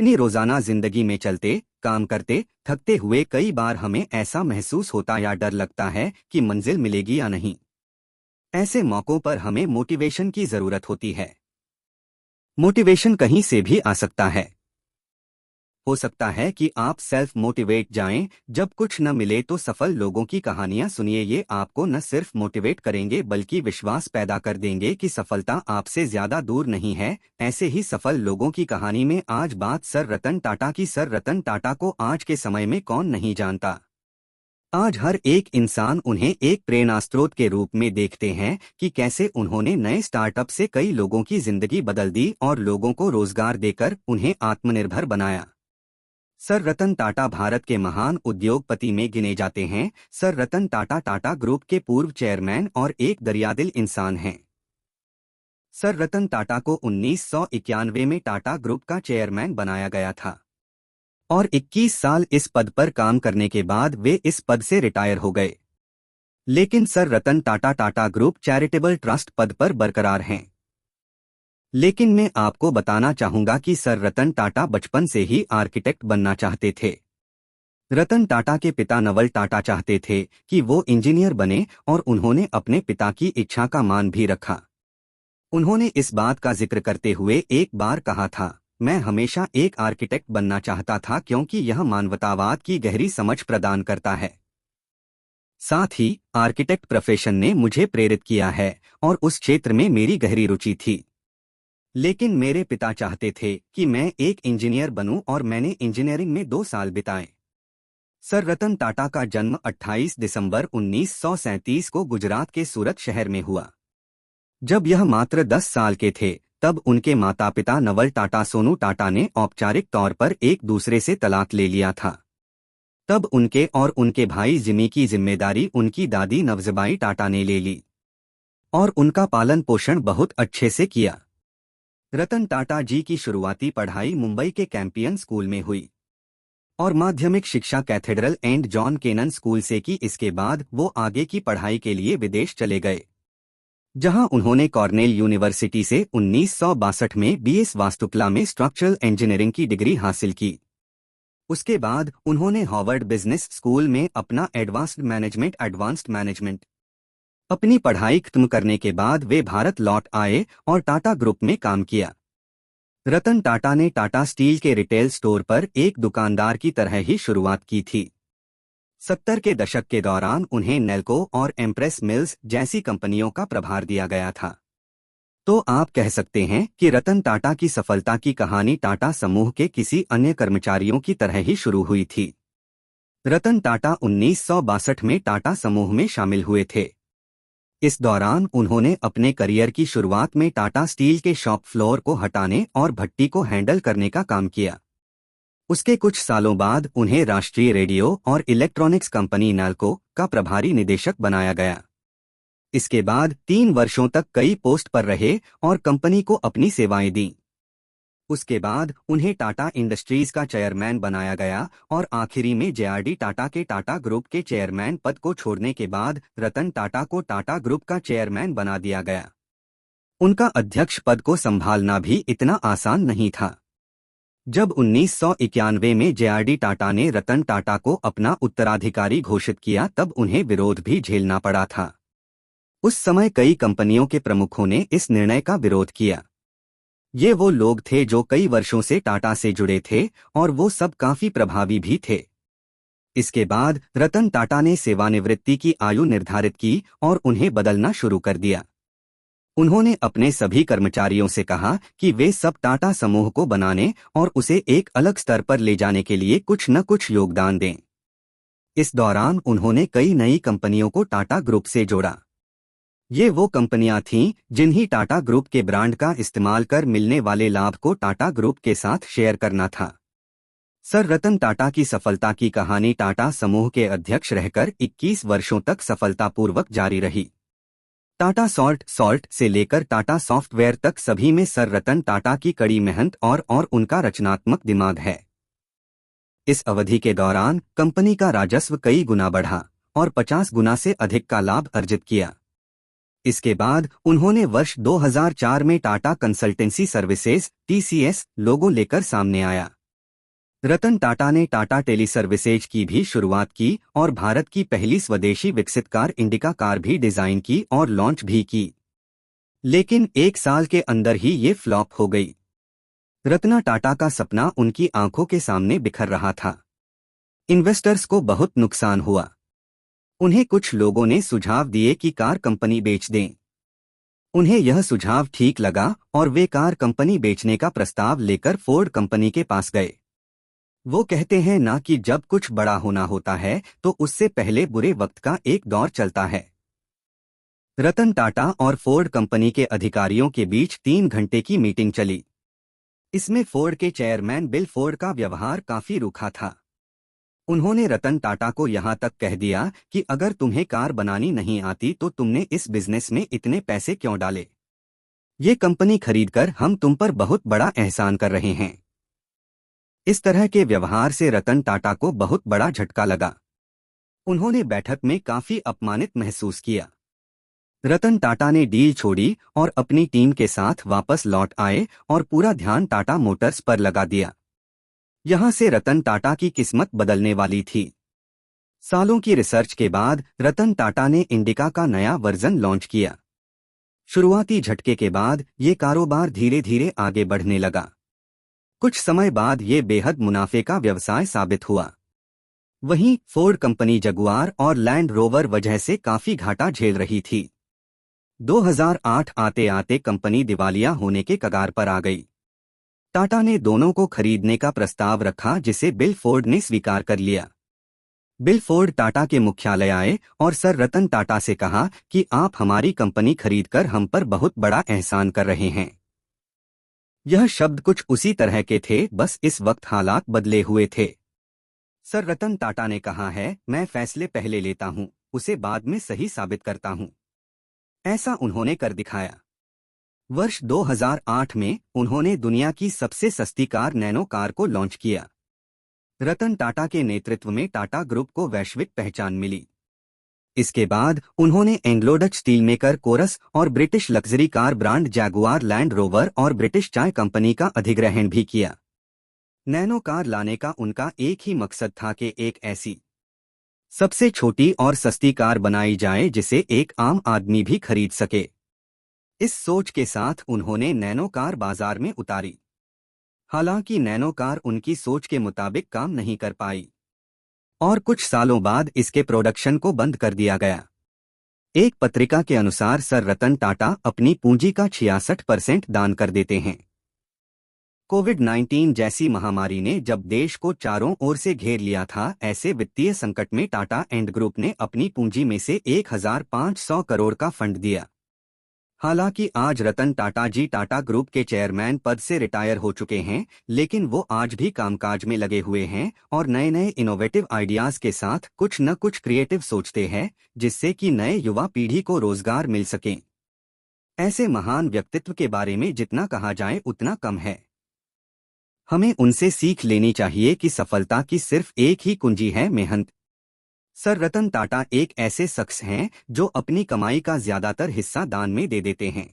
अपनी रोजाना जिंदगी में चलते काम करते थकते हुए कई बार हमें ऐसा महसूस होता या डर लगता है कि मंजिल मिलेगी या नहीं। ऐसे मौकों पर हमें मोटिवेशन की जरूरत होती है। मोटिवेशन कहीं से भी आ सकता है। हो सकता है कि आप सेल्फ मोटिवेट जाएं। जब कुछ न मिले तो सफल लोगों की कहानियां सुनिए, ये आपको न सिर्फ मोटिवेट करेंगे बल्कि विश्वास पैदा कर देंगे कि सफलता आपसे ज्यादा दूर नहीं है। ऐसे ही सफल लोगों की कहानी में आज बात सर रतन टाटा की। सर रतन टाटा को आज के समय में कौन नहीं जानता। आज हर एक इंसान उन्हें एक प्रेरणास्रोत के रूप में देखते हैं कि कैसे उन्होंने नए स्टार्टअप से कई लोगों की जिंदगी बदल दी और लोगों को रोजगार देकर उन्हें आत्मनिर्भर बनाया। सर रतन टाटा भारत के महान उद्योगपति में गिने जाते हैं। सर रतन टाटा टाटा ग्रुप के पूर्व चेयरमैन और एक दरियादिल इंसान हैं। सर रतन टाटा को 1991 में टाटा ग्रुप का चेयरमैन बनाया गया था और 21 साल इस पद पर काम करने के बाद वे इस पद से रिटायर हो गए। लेकिन sir Ratan Tata Tata group charitable trust पद पर बरकरार हैं। लेकिन मैं आपको बताना चाहूंगा कि सर रतन टाटा बचपन से ही आर्किटेक्ट बनना चाहते थे। रतन टाटा के पिता नवल टाटा चाहते थे कि वो इंजीनियर बने और उन्होंने अपने पिता की इच्छा का मान भी रखा। उन्होंने इस बात का जिक्र करते हुए एक बार कहा था, मैं हमेशा एक आर्किटेक्ट बनना चाहता था क्योंकि यह मानवतावाद की गहरी समझ प्रदान करता है। साथ ही आर्किटेक्ट प्रोफेशन ने मुझे प्रेरित किया है और उस क्षेत्र में मेरी गहरी रुचि थी। लेकिन मेरे पिता चाहते थे कि मैं एक इंजीनियर बनूं और मैंने इंजीनियरिंग में 2 साल बिताए। सर रतन टाटा का जन्म 28 दिसंबर 1937 को गुजरात के सूरत शहर में हुआ। जब यह मात्र 10 साल के थे तब उनके माता पिता नवल टाटा सोनू टाटा ने औपचारिक तौर पर एक दूसरे से तलाक ले लिया था। तब उनके और उनके भाई जिमी की जिम्मेदारी उनकी दादी नवजबाई टाटा ने ले ली और उनका पालन पोषण बहुत अच्छे से किया। रतन टाटा जी की शुरुआती पढ़ाई मुंबई के कैंपियन स्कूल में हुई और माध्यमिक शिक्षा Cathedral and John Connon School से की। इसके बाद वो आगे की पढ़ाई के लिए विदेश चले गए, जहां उन्होंने कॉर्नेल यूनिवर्सिटी से 1962 में बीएस वास्तुकला में स्ट्रक्चरल इंजीनियरिंग की डिग्री हासिल की। उसके बाद उन्होंने हार्वर्ड बिजनेस स्कूल में अपना एडवांस्ड मैनेजमेंट अपनी पढ़ाई खत्म करने के बाद वे भारत लौट आए और टाटा ग्रुप में काम किया। रतन टाटा ने टाटा स्टील के रिटेल स्टोर पर एक दुकानदार की तरह ही शुरुआत की थी। 70 के दशक के दौरान उन्हें नेल्को और एम्प्रेस मिल्स जैसी कंपनियों का प्रभार दिया गया था। तो आप कह सकते हैं कि रतन टाटा की सफलता की कहानी टाटा समूह के किसी अन्य कर्मचारियों की तरह ही शुरू हुई थी। रतन टाटा 1962 में टाटा समूह में शामिल हुए थे। इस दौरान उन्होंने अपने करियर की शुरुआत में टाटा स्टील के शॉप फ्लोर को हटाने और भट्टी को हैंडल करने का काम किया। उसके कुछ सालों बाद उन्हें राष्ट्रीय रेडियो और इलेक्ट्रॉनिक्स कंपनी नाल्को का प्रभारी निदेशक बनाया गया। इसके बाद 3 वर्षों तक कई पोस्ट पर रहे और कंपनी को अपनी सेवाएं दी। उसके बाद उन्हें टाटा इंडस्ट्रीज का चेयरमैन बनाया गया और आखिरी में जेआरडी टाटा के टाटा ग्रुप के चेयरमैन पद को छोड़ने के बाद रतन टाटा को टाटा ग्रुप का चेयरमैन बना दिया गया। उनका अध्यक्ष पद को संभालना भी इतना आसान नहीं था। जब 1991 में जेआरडी टाटा ने रतन टाटा को अपना उत्तराधिकारी घोषित किया तब उन्हें विरोध भी झेलना पड़ा था। उस समय कई कंपनियों के प्रमुखों ने इस निर्णय का विरोध किया। ये वो लोग थे जो कई वर्षों से टाटा से जुड़े थे और वो सब काफी प्रभावी भी थे। इसके बाद रतन टाटा ने सेवानिवृत्ति की आयु निर्धारित की और उन्हें बदलना शुरू कर दिया। उन्होंने अपने सभी कर्मचारियों से कहा कि वे सब टाटा समूह को बनाने और उसे एक अलग स्तर पर ले जाने के लिए कुछ न कुछ योगदान दें। इस दौरान उन्होंने कई नई कंपनियों को टाटा ग्रुप से जोड़ा। ये वो कंपनियां थीं जिन्हें टाटा ग्रुप के ब्रांड का इस्तेमाल कर मिलने वाले लाभ को टाटा ग्रुप के साथ शेयर करना था। सर रतन टाटा की सफलता की कहानी टाटा समूह के अध्यक्ष रहकर 21 वर्षों तक सफलतापूर्वक जारी रही। टाटा सॉल्ट से लेकर टाटा सॉफ्टवेयर तक सभी में सर रतन टाटा की कड़ी मेहनत और उनका रचनात्मक दिमाग है। इस अवधि के दौरान कंपनी का राजस्व कई गुना बढ़ा और 50 गुना से अधिक का लाभ अर्जित किया। इसके बाद उन्होंने वर्ष 2004 में टाटा कंसल्टेंसी सर्विसेज (TCS) लोगो लेकर सामने आया। रतन टाटा ने टाटा टेली सर्विसेज की भी शुरुआत की और भारत की पहली स्वदेशी विकसित कार इंडिका कार भी डिजाइन की और लॉन्च भी की। लेकिन 1 साल के अंदर ही ये फ्लॉप हो गई। रत्ना टाटा का सपना उनकी आंखों के सामने बिखर रहा था। इन्वेस्टर्स को बहुत नुकसान हुआ। उन्हें कुछ लोगों ने सुझाव दिए कि कार कंपनी बेच दें। उन्हें यह सुझाव ठीक लगा और वे कार कंपनी बेचने का प्रस्ताव लेकर फोर्ड कंपनी के पास गए। वो कहते हैं ना कि जब कुछ बड़ा होना होता है तो उससे पहले बुरे वक्त का एक दौर चलता है। रतन टाटा और फोर्ड कंपनी के अधिकारियों के बीच 3 घंटे की मीटिंग चली। इसमें फोर्ड के चेयरमैन बिल फोर्ड का व्यवहार काफी रूखा था। उन्होंने रतन टाटा को यहां तक कह दिया कि अगर तुम्हें कार बनानी नहीं आती तो तुमने इस बिजनेस में इतने पैसे क्यों डाले। ये कंपनी खरीदकर हम तुम पर बहुत बड़ा एहसान कर रहे हैं। इस तरह के व्यवहार से रतन टाटा को बहुत बड़ा झटका लगा। उन्होंने बैठक में काफी अपमानित महसूस किया। रतन टाटा ने डील छोड़ी और अपनी टीम के साथ वापस लौट आए और पूरा ध्यान टाटा मोटर्स पर लगा दिया। यहां से रतन टाटा की किस्मत बदलने वाली थी। सालों की रिसर्च के बाद रतन टाटा ने इंडिका का नया वर्जन लॉन्च किया। शुरुआती झटके के बाद ये कारोबार धीरे धीरे आगे बढ़ने लगा। कुछ समय बाद ये बेहद मुनाफे का व्यवसाय साबित हुआ। वहीं फोर्ड कंपनी जगुआर और लैंड रोवर वजह से काफी घाटा झेल रही थी। 2008 आते आते कंपनी दिवालिया होने के कगार पर आ गई। टाटा ने दोनों को खरीदने का प्रस्ताव रखा जिसे बिल फोर्ड ने स्वीकार कर लिया। बिल फोर्ड टाटा के मुख्यालय आए और सर रतन टाटा से कहा कि आप हमारी कंपनी खरीदकर हम पर बहुत बड़ा एहसान कर रहे हैं। यह शब्द कुछ उसी तरह के थे, बस इस वक्त हालात बदले हुए थे। सर रतन टाटा ने कहा है, मैं फैसले पहले लेता हूं, उसे बाद में सही साबित करता हूं। ऐसा उन्होंने कर दिखाया। वर्ष 2008 में उन्होंने दुनिया की सबसे सस्ती कार नैनो कार को लॉन्च किया। रतन टाटा के नेतृत्व में टाटा ग्रुप को वैश्विक पहचान मिली। इसके बाद उन्होंने Anglo Dutch steel maker Corus और British luxury car brand Jaguar Land Rover और ब्रिटिश चाय कंपनी का अधिग्रहण भी किया। नैनो कार लाने का उनका एक ही मकसद था कि एक ऐसी सबसे छोटी और सस्ती कार बनाई जाए जिसे एक आम आदमी भी खरीद सके। इस सोच के साथ उन्होंने नैनो कार बाजार में उतारी। हालांकि नैनो कार उनकी सोच के मुताबिक काम नहीं कर पाई और कुछ सालों बाद इसके प्रोडक्शन को बंद कर दिया गया। एक पत्रिका के अनुसार सर रतन टाटा अपनी पूंजी का 66% दान कर देते हैं। कोविड-19 जैसी महामारी ने जब देश को चारों ओर से घेर लिया था, ऐसे वित्तीय संकट में टाटा एंड ग्रुप ने अपनी पूंजी में से 1500 करोड़ का फंड दिया। हालांकि आज रतन टाटा जी टाटा ग्रुप के चेयरमैन पद से रिटायर हो चुके हैं, लेकिन वो आज भी कामकाज में लगे हुए हैं और नए नए इनोवेटिव आइडियाज के साथ कुछ न कुछ क्रिएटिव सोचते हैं, जिससे कि नए युवा पीढ़ी को रोजगार मिल सके। ऐसे महान व्यक्तित्व के बारे में जितना कहा जाए उतना कम है। हमें उनसे सीख लेनी चाहिए कि सफलता की सिर्फ एक ही कुंजी है, मेहनत। सर रतन टाटा एक ऐसे शख्स हैं जो अपनी कमाई का ज्यादातर हिस्सा दान में दे देते हैं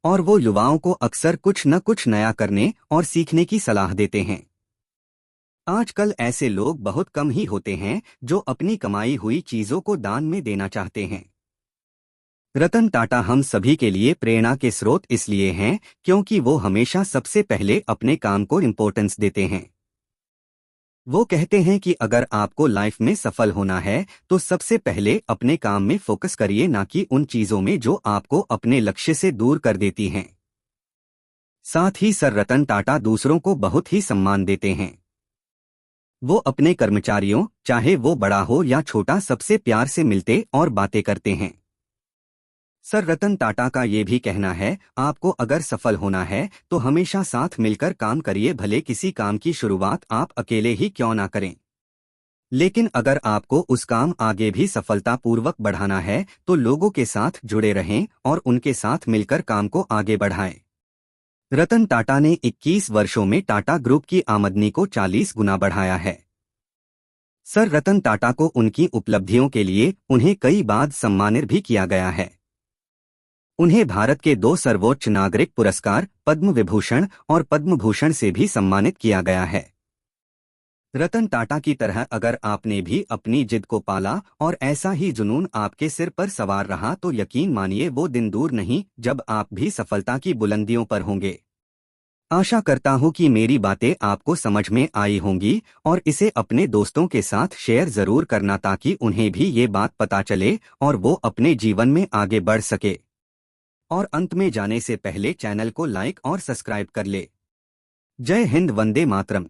और वो युवाओं को अक्सर कुछ न कुछ नया करने और सीखने की सलाह देते हैं। आजकल ऐसे लोग बहुत कम ही होते हैं जो अपनी कमाई हुई चीजों को दान में देना चाहते हैं। रतन टाटा हम सभी के लिए प्रेरणा के स्रोत इसलिए हैं क्योंकि वो हमेशा सबसे पहले अपने काम को इम्पोर्टेंस देते हैं। वो कहते हैं कि अगर आपको लाइफ में सफल होना है तो सबसे पहले अपने काम में फोकस करिए, ना कि उन चीजों में जो आपको अपने लक्ष्य से दूर कर देती हैं। साथ ही सर रतन टाटा दूसरों को बहुत ही सम्मान देते हैं। वो अपने कर्मचारियों, चाहे वो बड़ा हो या छोटा, सबसे प्यार से मिलते और बातें करते हैं। सर रतन टाटा का ये भी कहना है, आपको अगर सफल होना है तो हमेशा साथ मिलकर काम करिए, भले किसी काम की शुरुआत आप अकेले ही क्यों ना करें। लेकिन अगर आपको उस काम आगे भी सफलतापूर्वक बढ़ाना है तो लोगों के साथ जुड़े रहें और उनके साथ मिलकर काम को आगे बढ़ाएं। रतन टाटा ने 21 वर्षों में टाटा ग्रुप की आमदनी को 40 गुना बढ़ाया है। सर रतन टाटा को उनकी उपलब्धियों के लिए उन्हें कई बार सम्मानित भी किया गया है। उन्हें भारत के 2 सर्वोच्च नागरिक पुरस्कार पद्म विभूषण और पद्म भूषण से भी सम्मानित किया गया है। रतन टाटा की तरह अगर आपने भी अपनी जिद को पाला और ऐसा ही जुनून आपके सिर पर सवार रहा तो यकीन मानिए वो दिन दूर नहीं जब आप भी सफलता की बुलंदियों पर होंगे। आशा करता हूँ कि मेरी बातें आपको समझ में आई होंगी और इसे अपने दोस्तों के साथ शेयर जरूर करना ताकि उन्हें भी ये बात पता चले और वो अपने जीवन में आगे बढ़ सके। और अंत में जाने से पहले चैनल को लाइक और सब्सक्राइब कर ले। जय हिंद, वंदे मातरम।